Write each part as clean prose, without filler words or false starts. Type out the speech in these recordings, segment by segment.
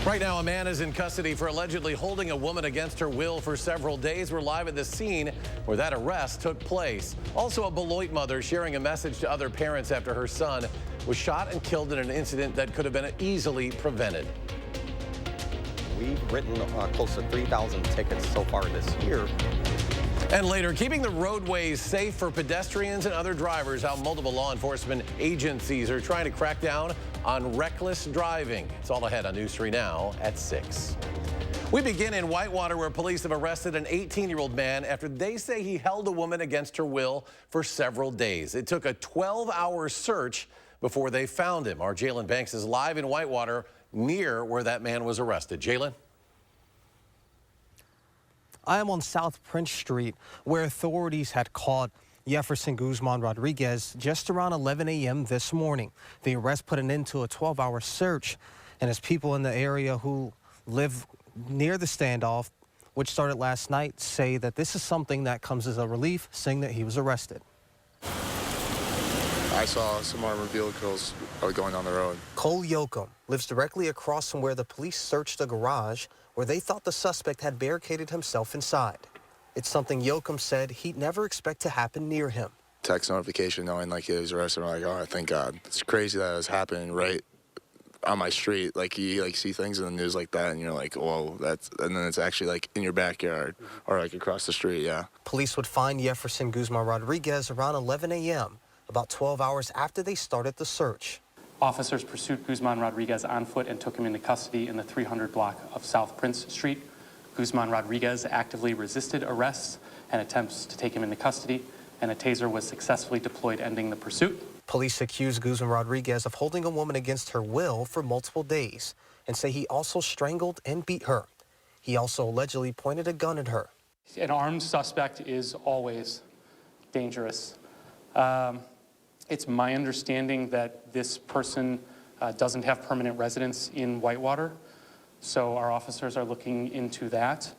Right now, a man is in custody for allegedly holding a woman against her will for several days. We're live at the scene where that arrest took place. Also, a Beloit mother sharing a message to other parents after her son was shot and killed in an incident that could have been easily prevented. We've written close to 3,000 tickets so far this year. And later, keeping the roadways safe for pedestrians and other drivers, how multiple law enforcement agencies are trying to crack down on reckless driving. It's all ahead on News 3 Now at 6. We begin in Whitewater, where police have arrested an 18-year-old man after they say he held a woman against her will for several days. It took a 12-hour search before they found him. Our Jalen Banks is live in Whitewater near where that man was arrested. Jalen? I am on South Prince Street, where authorities had caught Jefferson Guzman Rodriguez just around 11 a.m. this morning. The arrest put an end to a 12-hour search, and as people in the area who live near the standoff, which started last night, say that this is something that comes as a relief, saying that he was arrested. I saw some armored vehicles going on the road. Cole Yoakum lives directly across from where the police searched a garage where they thought the suspect had barricaded himself inside. It's something Yoakum said he'd never expect to happen near him. Text notification knowing like he was arrested. I'm like, oh, thank God. It's crazy that it was happening right on my street. Like you see things in the news like that and you're like, whoa, and then it's actually like in your backyard or like across the street, yeah. Police would find Jefferson Guzman Rodriguez around 11 a.m., about 12 hours after they started the search. Officers pursued Guzman Rodriguez on foot and took him into custody in the 300 block of South Prince Street. Guzman Rodriguez actively resisted arrests and attempts to take him into custody, and a taser was successfully deployed, ending the pursuit. Police accused Guzman Rodriguez of holding a woman against her will for multiple days and say he also strangled and beat her. He also allegedly pointed a gun at her. An armed suspect is always dangerous. It's my understanding that this person doesn't have permanent residence in Whitewater, so our officers are looking into that.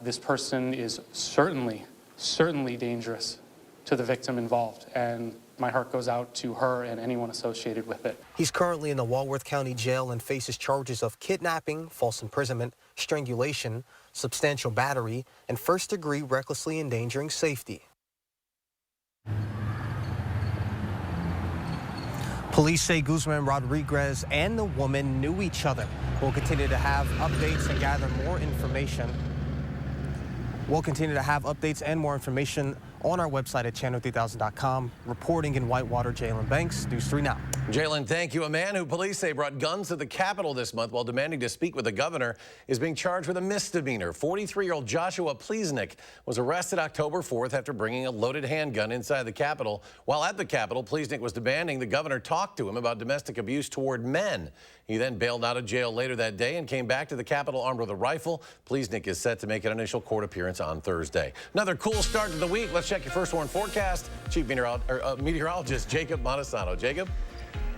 This person is certainly dangerous to the victim involved, and my heart goes out to her and anyone associated with it. He's currently in the Walworth County Jail and faces charges of kidnapping, false imprisonment, strangulation, substantial battery, and first-degree recklessly endangering safety. Police say Guzman Rodriguez and the woman knew each other. We'll continue to have updates and gather more information. We'll continue to have updates and more information on our website at channel3000.com. Reporting in Whitewater, Jalen Banks, News 3 Now. Jalen, thank you. A man who police say brought guns to the Capitol this month while demanding to speak with the governor is being charged with a misdemeanor. 43-year-old Joshua Plesnick was arrested October 4th after bringing a loaded handgun inside the Capitol. While at the Capitol, Plesnick was demanding the governor talk to him about domestic abuse toward men. He then bailed out of jail later that day and came back to the Capitol armed with a rifle. Plesnick is set to make an initial court appearance on Thursday. Another cool start to the week. Let's check your first warn forecast. Chief Meteorologist Jacob Madison. Jacob?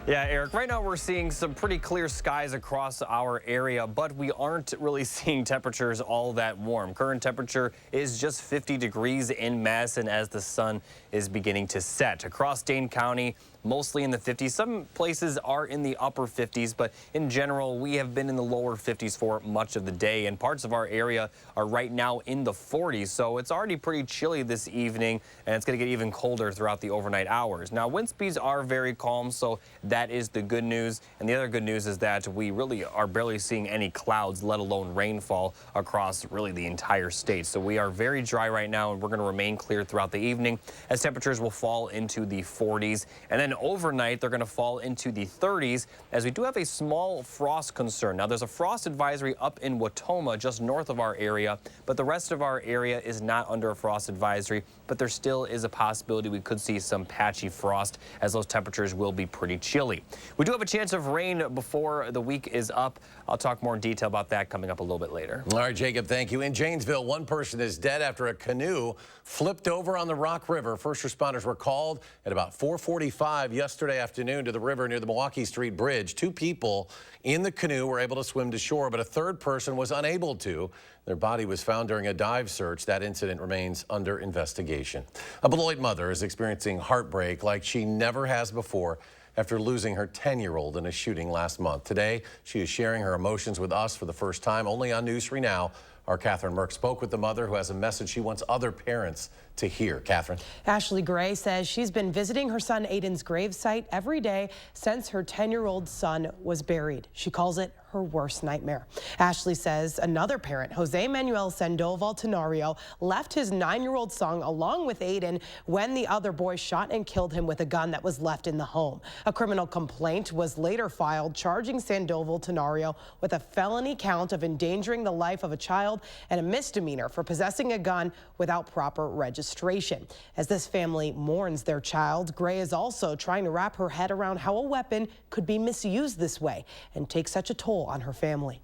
Yeah, Eric, right now we're seeing some pretty clear skies across our area, but we aren't really seeing temperatures all that warm. Current temperature is just 50 degrees in Madison as the sun is beginning to set. Across Dane County, mostly in the 50s. Some places are in the upper 50s, but in general, we have been in the lower 50s for much of the day, and parts of our area are right now in the 40s, so it's already pretty chilly this evening, and it's going to get even colder throughout the overnight hours. Now, wind speeds are very calm, so that is the good news, and the other good news is that we really are barely seeing any clouds, let alone rainfall, across really the entire state. So we are very dry right now, and we're going to remain clear throughout the evening as temperatures will fall into the 40s, and then overnight they're going to fall into the 30s as we do have a small frost concern. Now, there's a frost advisory up in Watoma just north of our area, but the rest of our area is not under a frost advisory, but there still is a possibility we could see some patchy frost as those temperatures will be pretty chilly. We do have a chance of rain before the week is up. I'll talk more in detail about that coming up a little bit later. All right, Jacob, thank you. In Janesville, one person is dead after a canoe flipped over on the Rock River. First responders were called at about 4:45 yesterday afternoon to the river near the Milwaukee Street Bridge. Two people in the canoe were able to swim to shore, but a third person was unable to. Their body was found during a dive search. That incident remains under investigation. A Beloit mother is experiencing heartbreak like she never has before. after losing her 10-year-old in a shooting last month. Today, she is sharing her emotions with us for the first time, only on News 3 Now. Our Catherine Merck spoke with the mother, who has a message she wants other parents to hear. Catherine. Ashley Gray says she's been visiting her son Aiden's gravesite every day since her 10-year-old son was buried. She calls it her worst nightmare. Ashley says another parent, Jose Manuel Sandoval Tenorio, left his 9-year-old son along with Aiden when the other boy shot and killed him with a gun that was left in the home. A criminal complaint was later filed charging Sandoval Tenorio with a felony count of endangering the life of a child and a misdemeanor for possessing a gun without proper registration. As this family mourns their child, Gray is also trying to wrap her head around how a weapon could be misused this way and take such a toll on her family.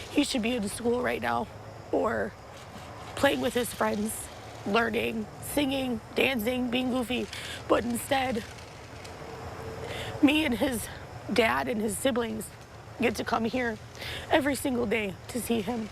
He should be in school right now or playing with his friends, learning, singing, dancing, being goofy. But instead, me and his dad and his siblings get to come here every single day to see him.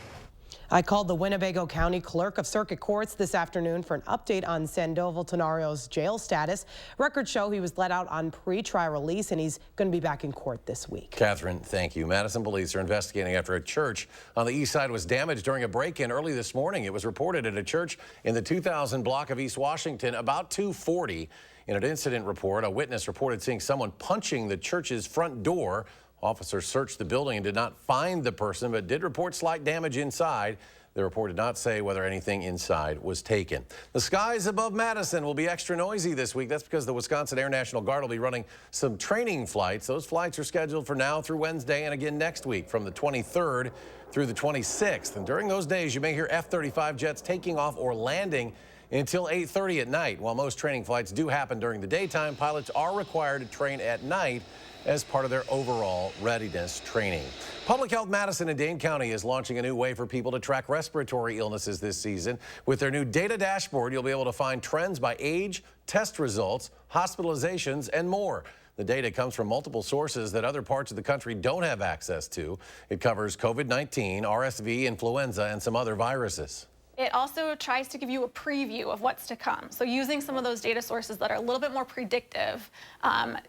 I called the Winnebago County Clerk of Circuit Courts this afternoon for an update on Sandoval Tenorio's jail status. Records show he was let out on pre-trial release, and he's going to be back in court this week. Catherine, thank you. Madison police are investigating after a church on the east side was damaged during a break-in early this morning. It was reported at a church in the 2000 block of East Washington about 2:40. In an incident report, a witness reported seeing someone punching the church's front door. Officers searched the building and did not find the person, but did report slight damage inside. The report did not say whether anything inside was taken. The skies above Madison will be extra noisy this week. That's because the Wisconsin Air National Guard will be running some training flights. Those flights are scheduled for now through Wednesday and again next week from the 23rd through the 26th. And during those days, you may hear F-35 jets taking off or landing until 8:30 at night. While most training flights do happen during the daytime, pilots are required to train at night as part of their overall readiness training. Public Health Madison and Dane County is launching a new way for people to track respiratory illnesses this season. With their new data dashboard, you'll be able to find trends by age, test results, hospitalizations, and more. The data comes from multiple sources that other parts of the country don't have access to. It covers COVID-19, RSV, influenza, and some other viruses. It also tries to give you a preview of what's to come. So using some of those data sources that are a little bit more predictive,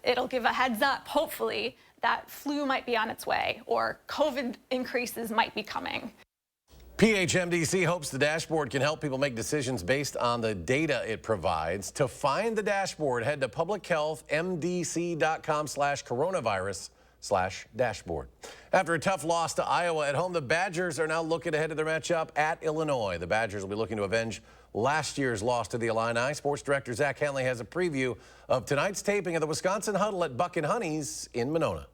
it'll give a heads up, hopefully, that flu might be on its way or COVID increases might be coming. PHMDC hopes the dashboard can help people make decisions based on the data it provides. To find the dashboard, head to publichealthmdc.com/coronavirus/dashboard. After a tough loss to Iowa at home, the Badgers are now looking ahead to their matchup at Illinois. The Badgers will be looking to avenge last year's loss to the Illini. Sports Director Zach Henley has a preview of tonight's taping of the Wisconsin Huddle at Buck and Honey's in Monona.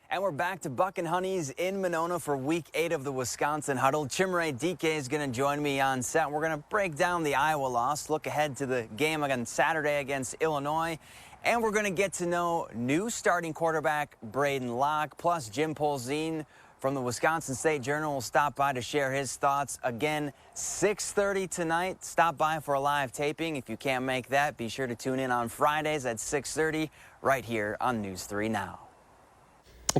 And we're back to Buck and Honey's in Monona for Week 8 of the Wisconsin Huddle. Chimere Dike is going to join me on set. We're going to break down the Iowa loss, look ahead to the game on Saturday against Illinois, and we're going to get to know new starting quarterback Braden Locke, plus Jim Polzin from the Wisconsin State Journal will stop by to share his thoughts. Again, 6:30 tonight. Stop by for a live taping. If you can't make that, be sure to tune in on Fridays at 6:30 right here on News 3 Now.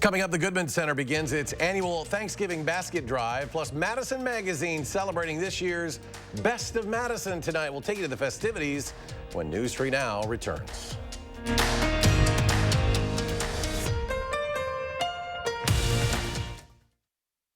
Coming up, the Goodman Center begins its annual Thanksgiving basket drive, plus Madison Magazine celebrating this year's Best of Madison tonight. We'll take you to the festivities when News 3 Now returns.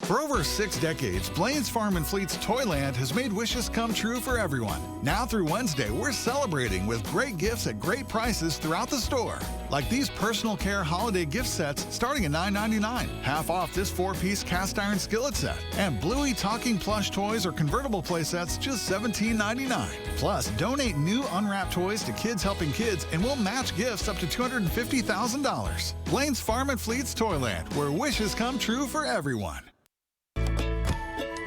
For over 6 decades, Blaine's Farm and Fleet's Toyland has made wishes come true for everyone. Now through Wednesday, we're celebrating with great gifts at great prices throughout the store. Like these personal care holiday gift sets starting at $9.99. Half off this 4-piece cast iron skillet set. And Bluey talking plush toys or convertible play sets just $17.99. Plus, donate new unwrapped toys to Kids Helping Kids and we'll match gifts up to $250,000. Blaine's Farm and Fleet's Toyland, where wishes come true for everyone.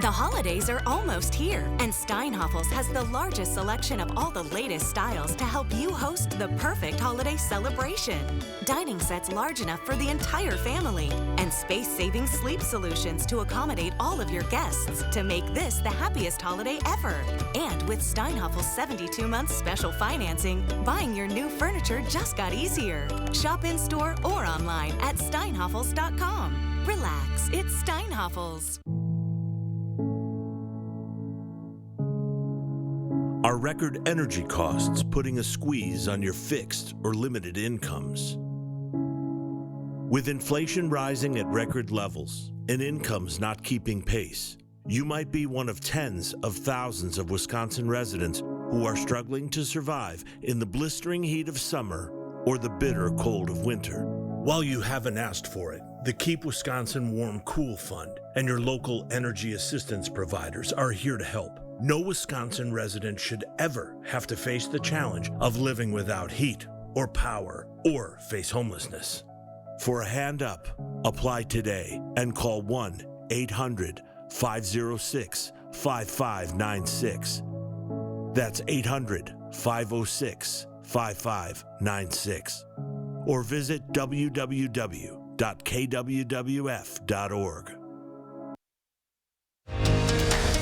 The holidays are almost here, and Steinhoffel's has the largest selection of all the latest styles to help you host the perfect holiday celebration. Dining sets large enough for the entire family, and space-saving sleep solutions to accommodate all of your guests to make this the happiest holiday ever. And with Steinhoffel's 72-month special financing, buying your new furniture just got easier. Shop in-store or online at steinhoffels.com. Relax, it's Steinhoffel's. Are record energy costs putting a squeeze on your fixed or limited incomes? With inflation rising at record levels and incomes not keeping pace, you might be one of tens of thousands of Wisconsin residents who are struggling to survive in the blistering heat of summer or the bitter cold of winter. While you haven't asked for it, the Keep Wisconsin Warm Cool Fund and your local energy assistance providers are here to help. No Wisconsin resident should ever have to face the challenge of living without heat or power or face homelessness. For a hand up, apply today and call 1-800-506-5596. That's 800-506-5596. Or visit www.kwwf.org.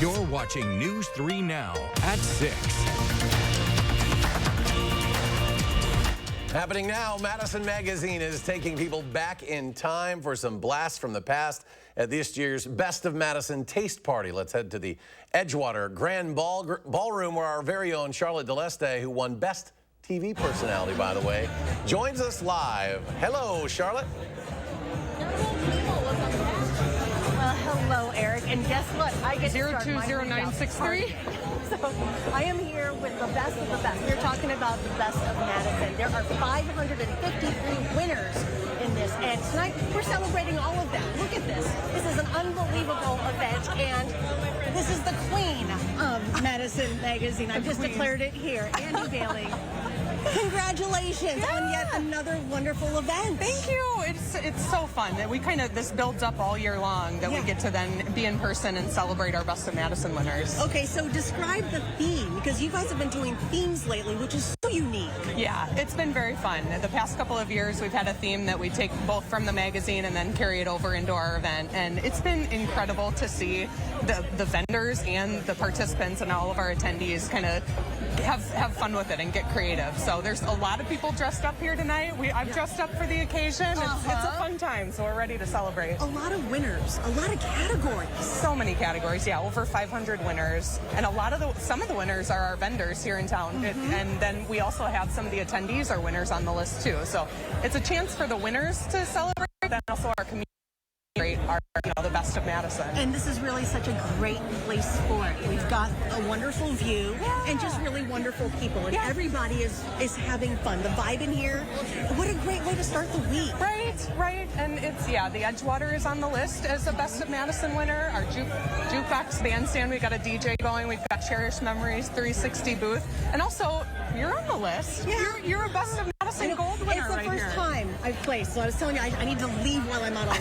You're watching News 3 Now at 6. Happening now, Madison Magazine is taking people back in time for some blasts from the past at this year's Best of Madison Taste Party. Let's head to the Edgewater Grand Ballroom where our very own Charlotte DeLeste, who won Best TV Personality, by the way, joins us live. Hello, Charlotte. Well, hello, Eric. And guess what? I get 020963. So I am here with the best of the best. We're talking about the Best of Madison. There are 553 winners in this, and tonight we're celebrating all of them. Look at this. This is an unbelievable event, and this is the queen of Madison Magazine. I've just declared it here, Andy Bailey. Congratulations on yet another wonderful event. Thank you. It's so fun that we this builds up all year long that we get to then be in person and celebrate our Best of Madison winners. Okay, so describe the theme, because you guys have been doing themes lately, which is so unique. Yeah, it's been very fun. The past couple of years, we've had a theme that we take both from the magazine and then carry it over into our event, and it's been incredible to see the vendors and the participants and all of our attendees have fun with it and get creative. So there's a lot of people dressed up here tonight. I've dressed up for the occasion. It's a fun time, so we're ready to celebrate. A lot of winners, a lot of categories. So many categories, yeah, over 500 winners. And some of the winners are our vendors here in town. And then we also have some of the attendees are winners on the list too. So it's a chance for the winners to celebrate, and also our community. The Best of Madison. And this is really such a great place for it. We've got a wonderful view and just really wonderful people, and everybody is having fun. The vibe in here, what a great way to start the week. Right. And it's, the Edgewater is on the list as a Best of Madison winner. Our jukebox bandstand, we've got a DJ going. We've got Cherished Memories 360 booth. And also, you're on the list. Yeah. You're a Best of Madison Gold winner. It's the first time I've placed, so I was telling you, I need to leave while I'm on top.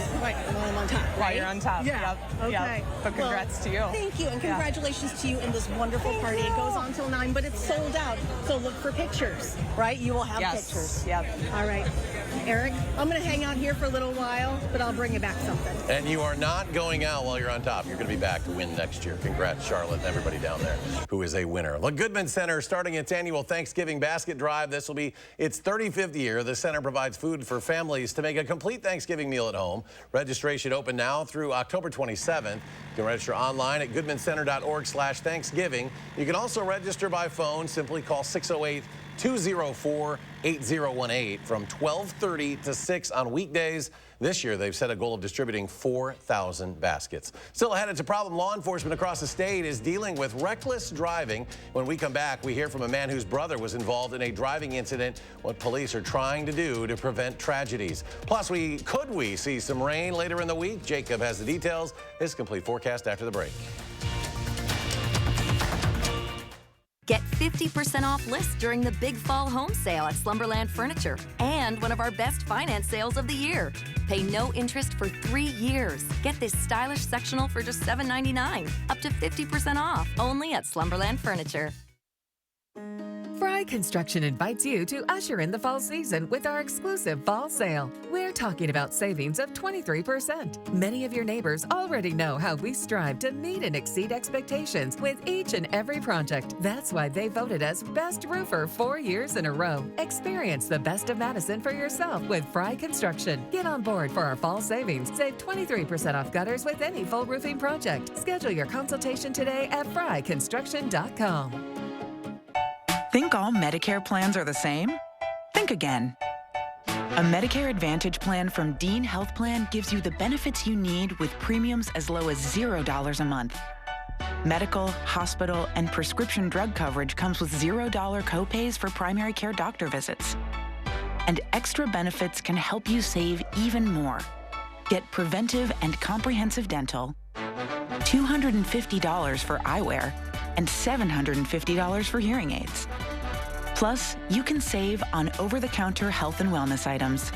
While you're on top. Yeah. Okay. Yep. But congrats to you. Thank you, and congratulations to you in this wonderful party. It goes on till 9, but it's sold out. So look for pictures, right? You will have pictures. Yep. All right. Eric, I'm going to hang out here for a little while, but I'll bring you back something. And you are not going out while you're on top. You're going to be back to win next year. Congrats, Charlotte, and everybody down there who is a winner. The Goodman Center starting its annual Thanksgiving basket drive. This will be its 35th year. The center provides food for families to make a complete Thanksgiving meal at home. Registration open now through October 27th. You can register online at goodmancenter.org/Thanksgiving. You can also register by phone. Simply call 608-204-8018 from 12:30 to 6 on weekdays. This year, they've set a goal of distributing 4,000 baskets. Still ahead, it's a problem law enforcement across the state is dealing with reckless driving. When we come back, we hear from a man whose brother was involved in a driving incident, what police are trying to do to prevent tragedies. Plus, could we see some rain later in the week? Jacob has the details. His complete forecast after the break. Get 50% off lists during the Big Fall Home Sale at Slumberland Furniture and one of our best finance sales of the year. Pay no interest for 3 years. Get this stylish sectional for just $7.99, up to 50% off, only at Slumberland Furniture. Fry Construction invites you to usher in the fall season with our exclusive fall sale. We're talking about savings of 23%. Many of your neighbors already know how we strive to meet and exceed expectations with each and every project. That's why they voted us Best Roofer 4 years in a row. Experience the Best of Madison for yourself with Fry Construction. Get on board for our fall savings. Save 23% off gutters with any full roofing project. Schedule your consultation today at fryconstruction.com. Think all Medicare plans are the same? Think again. A Medicare Advantage plan from Dean Health Plan gives you the benefits you need with premiums as low as $0 a month. Medical, hospital, and prescription drug coverage comes with $0 copays for primary care doctor visits. And extra benefits can help you save even more. Get preventive and comprehensive dental, $250 for eyewear, and $750 for hearing aids. Plus, you can save on over-the-counter health and wellness items.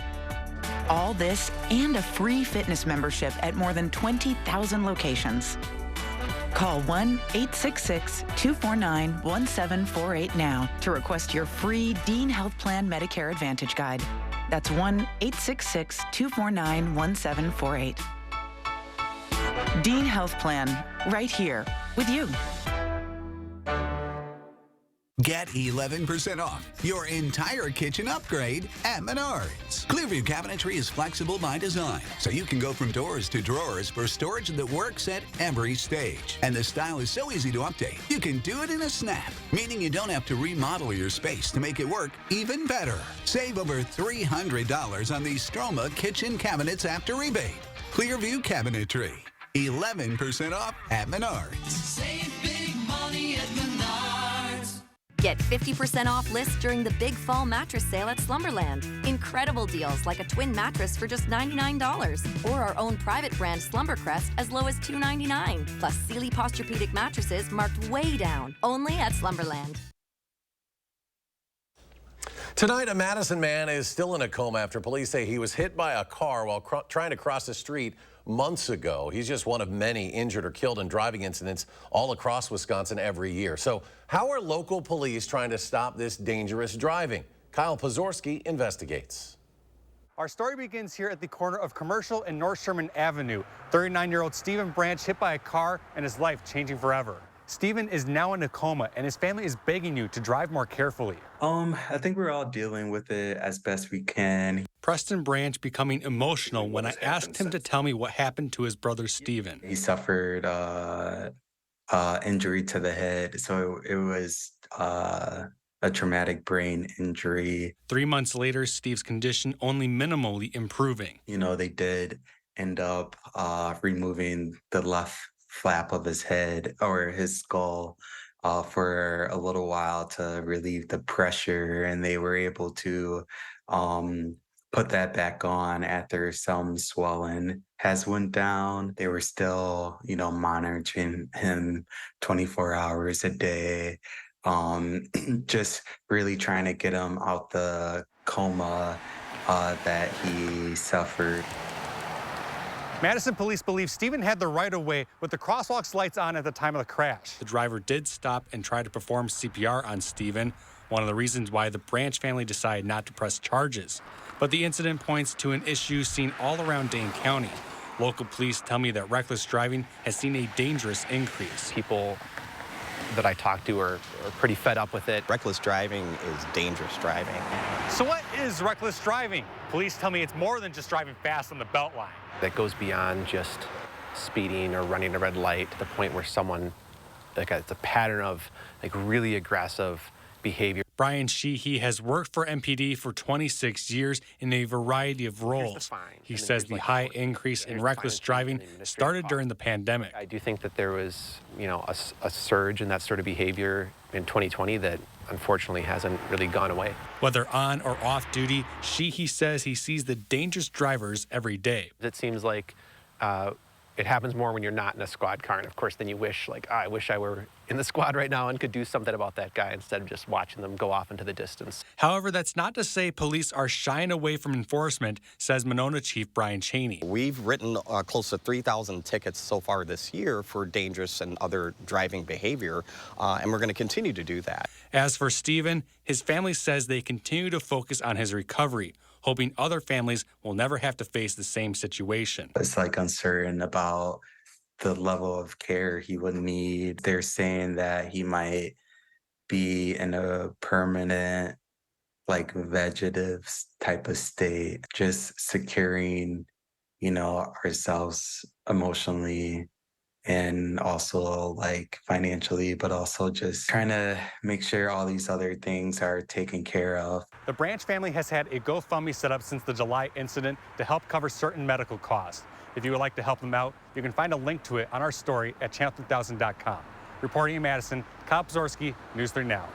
All this and a free fitness membership at more than 20,000 locations. Call 1-866-249-1748 now to request your free Dean Health Plan Medicare Advantage Guide. That's 1-866-249-1748. Dean Health Plan, right here with you. Get 11% off your entire kitchen upgrade at Menards. Clearview Cabinetry is flexible by design, so you can go from doors to drawers for storage that works at every stage. And the style is so easy to update, you can do it in a snap, meaning you don't have to remodel your space to make it work even better. Save over $300 on these Stroma kitchen cabinets after rebate. Clearview Cabinetry, 11% off at Menards. Save big money at Menards. Get 50% off lists during the Big Fall Mattress Sale at Slumberland. Incredible deals like a twin mattress for just $99, or our own private brand Slumbercrest as low as $299, plus Sealy Posturepedic mattresses marked way down, only at Slumberland. Tonight, a Madison man is still in a coma after police say he was hit by a car while trying to cross the street months ago. He's just one of many injured or killed in driving incidents all across Wisconsin every year. So how are local police trying to stop this dangerous driving? Kyle Pozorski investigates. Our story begins here at the corner of Commercial and North Sherman Avenue. 39-year-old Stephen Branch hit by a car and his life changing forever. Stephen is now in a coma, and his family is begging you to drive more carefully. I think we're all dealing with it as best we can. Preston Branch becoming emotional when I asked him to tell me what happened to his brother Stephen. He suffered injury to the head, so it was a traumatic brain injury. 3 months later, Steve's condition only minimally improving. You know, they did end up removing the left flap of his head or his skull for a little while to relieve the pressure, and they were able to put that back on after some swelling has went down. They were still, monitoring him 24 hours a day, just really trying to get him out the coma that he suffered. Madison police believe Stephen had the right-of-way with the crosswalk's lights on at the time of the crash. The driver did stop and try to perform CPR on Stephen, one of the reasons why the Branch family decided not to press charges. But the incident points to an issue seen all around Dane County. Local police tell me that reckless driving has seen a dangerous increase. People that I talk to are pretty fed up with it. Reckless driving is dangerous driving. So what is reckless driving? Police tell me it's more than just driving fast on the belt line. That goes beyond just speeding or running a red light to the point where someone, it's a pattern of really aggressive behavior. Brian Sheehy has worked for MPD for 26 years in a variety of roles. He says the high increase in reckless driving started during the pandemic. I do think that there was, a surge in that sort of behavior in 2020 that unfortunately hasn't really gone away. Whether on or off duty, Sheehy says he sees the dangerous drivers every day. It seems like it happens more when you're not in a squad car, and of course then you wish, I wish I were in the squad right now and could do something about that guy instead of just watching them go off into the distance. However, that's not to say police are shying away from enforcement, says Monona Chief Brian Cheney. We've written close to 3,000 tickets so far this year for dangerous and other driving behavior, and we're going to continue to do that. As for Stephen, his family says they continue to focus on his recovery, hoping other families will never have to face the same situation. It's uncertain about the level of care he would need. They're saying that he might be in a permanent, vegetative type of state, just securing, ourselves emotionally and also like financially, but also just trying to make sure all these other things are taken care of. The Branch family has had a GoFundMe set up since the July incident to help cover certain medical costs. If you would like to help them out, you can find a link to it on our story at channel3000.com. Reporting in Madison, Kyle Pazorski, News 3 Now.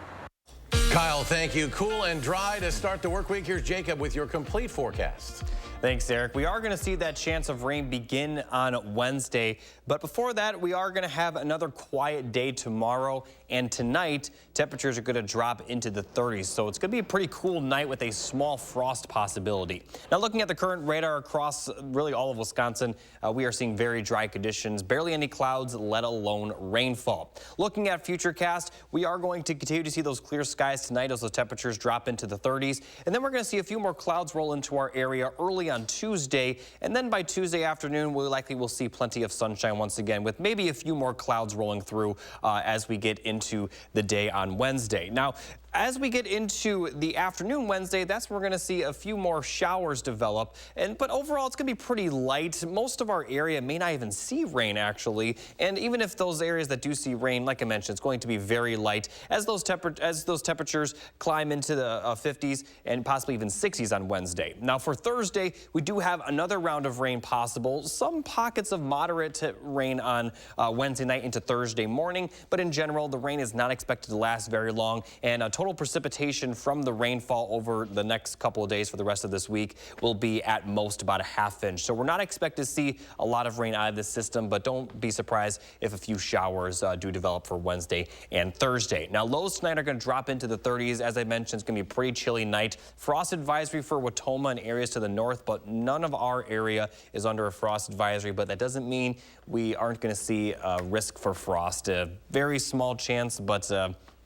Kyle, thank you. Cool and dry to start the work week. Here's Jacob with your complete forecast. Thanks, Eric. We are going to see that chance of rain begin on Wednesday. But before that, we are going to have another quiet day tomorrow. And tonight, temperatures are going to drop into the 30s. So it's going to be a pretty cool night with a small frost possibility. Now, looking at the current radar across really all of Wisconsin, we are seeing very dry conditions, barely any clouds, let alone rainfall. Looking at Futurecast, we are going to continue to see those clear skies tonight as those temperatures drop into the 30s. And then we're going to see a few more clouds roll into our area early on Tuesday, and then by Tuesday afternoon, we likely will see plenty of sunshine once again, with maybe a few more clouds rolling through as we get into the day on Wednesday. Now, as we get into the afternoon Wednesday, that's when we're going to see a few more showers develop. But overall, it's going to be pretty light. Most of our area may not even see rain, actually. And even if those areas that do see rain, like I mentioned, it's going to be very light as those temperatures climb into the 50s and possibly even 60s on Wednesday. Now, for Thursday, we do have another round of rain possible. Some pockets of moderate rain on Wednesday night into Thursday morning. But in general, the rain is not expected to last very long. And total precipitation from the rainfall over the next couple of days for the rest of this week will be at most about a ½ inch. So we're not expected to see a lot of rain out of this system, but don't be surprised if a few showers do develop for Wednesday and Thursday. Now, lows tonight are going to drop into the 30s. As I mentioned, it's going to be a pretty chilly night. Frost advisory for Watoma and areas to the north, but none of our area is under a frost advisory. But that doesn't mean we aren't going to see a risk for frost. A very small chance, but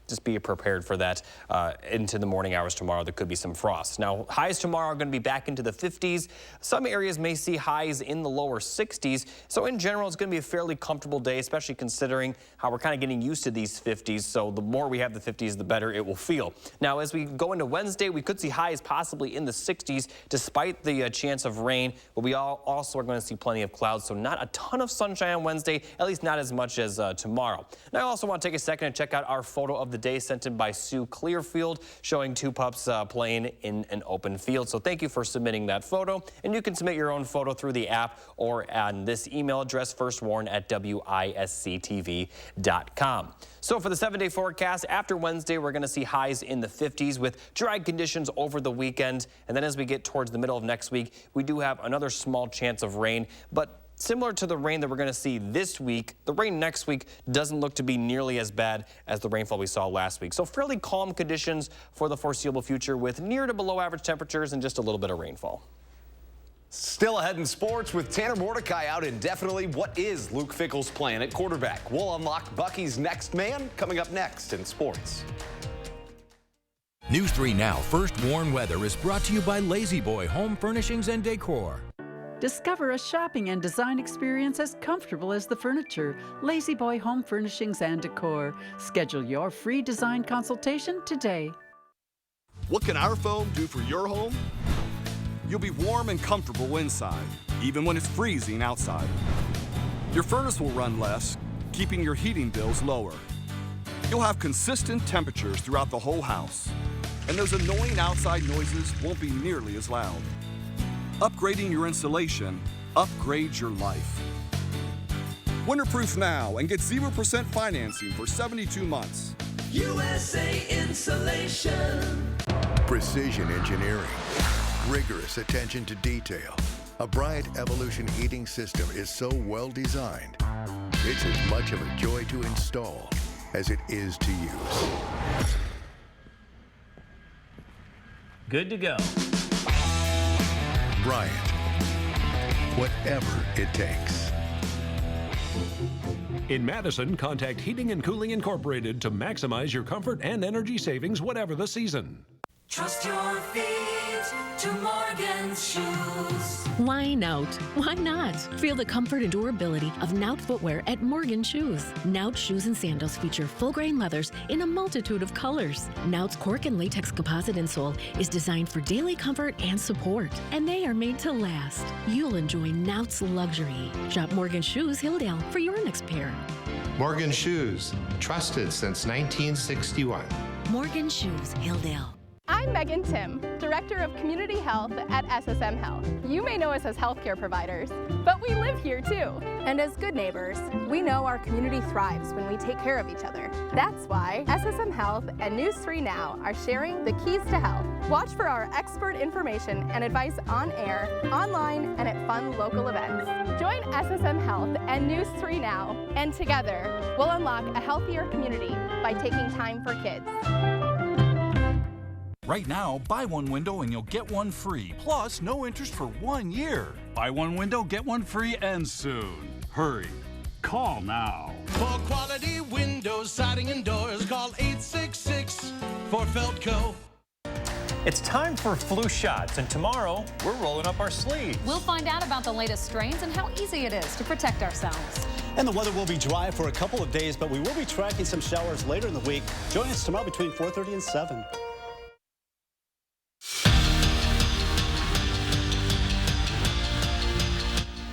just be prepared for that into the morning hours tomorrow. There could be some frost. Now, highs tomorrow are going to be back into the 50s. Some areas may see highs in the lower 60s. So in general, it's going to be a fairly comfortable day, especially considering how we're kind of getting used to these 50s. So the more we have the 50s, the better it will feel. Now, as we go into Wednesday, we could see highs possibly in the 60s, despite the chance of rain. But we also are going to see plenty of clouds. So not a ton of sunshine on Wednesday, at least not as much as tomorrow. Now, I also want to take a second and check out our photo of the day sent in by Sue Clearfield, showing two pups playing in an open field. So thank you for submitting that photo. And you can submit your own photo through the app or on this email address, firstwarn@WISC-TV.com. So for the 7-day forecast, after Wednesday, we're going to see highs in the 50s with dry conditions over the weekend. And then as we get towards the middle of next week, we do have another small chance of rain. But similar to the rain that we're going to see this week, the rain next week doesn't look to be nearly as bad as the rainfall we saw last week. So fairly calm conditions for the foreseeable future with near to below average temperatures and just a little bit of rainfall. Still ahead in sports with Tanner Mordecai out indefinitely. What is Luke Fickell's plan at quarterback? We'll unlock Bucky's next man coming up next in sports. News 3 Now First Warn Weather is brought to you by Lazy Boy Home Furnishings and Decor. Discover a shopping and design experience as comfortable as the furniture. Lazy Boy Home Furnishings and Decor. Schedule your free design consultation today. What can our foam do for your home? You'll be warm and comfortable inside, even when it's freezing outside. Your furnace will run less, keeping your heating bills lower. You'll have consistent temperatures throughout the whole house, and those annoying outside noises won't be nearly as loud. Upgrading your insulation upgrades your life. Winterproof now and get 0% financing for 72 months. USA Insulation. Precision engineering. Rigorous attention to detail. A Bryant Evolution heating system is so well designed, it's as much of a joy to install as it is to use. Good to go. Bryant. Whatever it takes. In Madison, contact Heating and Cooling Incorporated to maximize your comfort and energy savings whatever the season. Trust your feet to Morgan's shoes. Why Nout? Why not? Feel the comfort and durability of Nout footwear at Morgan Shoes. Nout shoes and sandals feature full-grain leathers in a multitude of colors. Nout's cork and latex composite insole is designed for daily comfort and support, and they are made to last. You'll enjoy Nout's luxury. Shop Morgan Shoes Hilldale for your next pair. Morgan Shoes, trusted since 1961. Morgan Shoes Hilldale. I'm Megan Tim, Director of Community Health at SSM Health. You may know us as healthcare providers, but we live here too. And as good neighbors, we know our community thrives when we take care of each other. That's why SSM Health and News 3 Now are sharing the keys to health. Watch for our expert information and advice on air, online, and at fun local events. Join SSM Health and News 3 Now, and together we'll unlock a healthier community by taking time for kids. Right now, buy one window and you'll get one free. Plus, no interest for 1 year. Buy one window, get one free, and soon. Hurry. Call now. For quality windows, siding, and doors, call 866 for Feldco. It's time for flu shots, and tomorrow we're rolling up our sleeves. We'll find out about the latest strains and how easy it is to protect ourselves. And the weather will be dry for a couple of days, but we will be tracking some showers later in the week. Join us tomorrow between 4:30 and 7.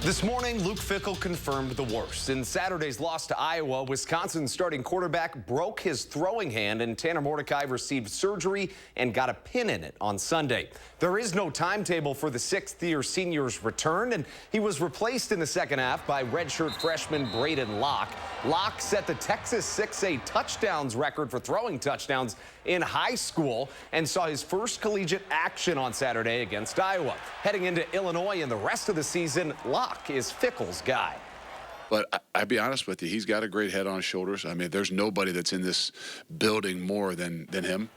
This morning, Luke Fickell confirmed the worst. In Saturday's loss to Iowa, Wisconsin starting quarterback broke his throwing hand, and Tanner Mordecai received surgery and got a pin in it on Sunday. There is no timetable for the sixth-year senior's return, and he was replaced in the second half by redshirt freshman Braden Locke. Locke set the Texas 6A touchdowns record for throwing touchdowns in high school and saw his first collegiate action on Saturday against Iowa. Heading into Illinois and the rest of the season, Locke is Fickell's guy. But I'll be honest with you, he's got a great head on his shoulders. I mean, there's nobody that's in this building more than him.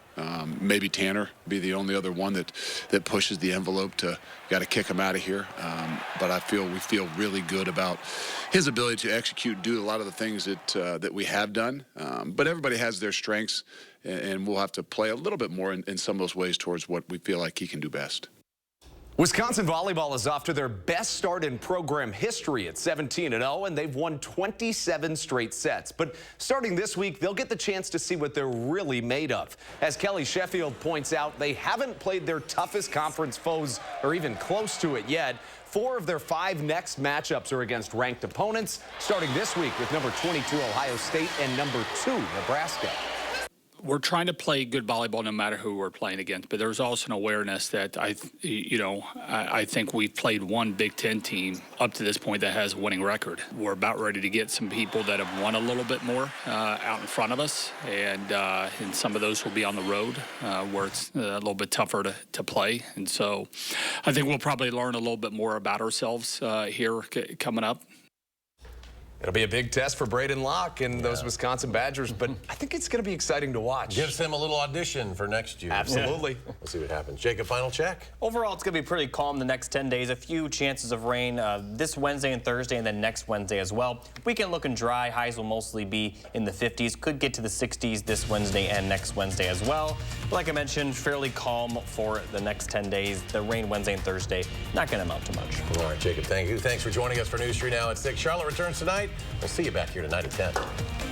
Maybe Tanner be the only other one that pushes the envelope to got to kick him out of here. But we feel really good about his ability to execute, do a lot of the things that we have done. But everybody has their strengths, and we'll have to play a little bit more in some of those ways towards what we feel like he can do best. Wisconsin volleyball is off to their best start in program history at 17-0, and they've won 27 straight sets. But starting this week, they'll get the chance to see what they're really made of. As Kelly Sheffield points out, they haven't played their toughest conference foes or even close to it yet. 4 of their 5 next matchups are against ranked opponents, starting this week with number 22 Ohio State and number 2 Nebraska. We're trying to play good volleyball no matter who we're playing against, but there's also an awareness that I think we've played one Big Ten team up to this point that has a winning record. We're about ready to get some people that have won a little bit more out in front of us, and some of those will be on the road where it's a little bit tougher to play. And so I think we'll probably learn a little bit more about ourselves here coming up. It'll be a big test for Braden Locke and those Wisconsin Badgers, but I think it's going to be exciting to watch. Gives him a little audition for next year. Absolutely. Yeah. Let's see what happens. Jacob, final check? Overall, it's going to be pretty calm the next 10 days. A few chances of rain this Wednesday and Thursday, and then next Wednesday as well. Weekend looking dry. Highs will mostly be in the 50s. Could get to the 60s this Wednesday and next Wednesday as well. But like I mentioned, fairly calm for the next 10 days. The rain Wednesday and Thursday, not going to amount to much. All right, Jacob, thank you. Thanks for joining us for News 3 Now at 6. Charlotte returns tonight. We'll see you back here tonight at 10.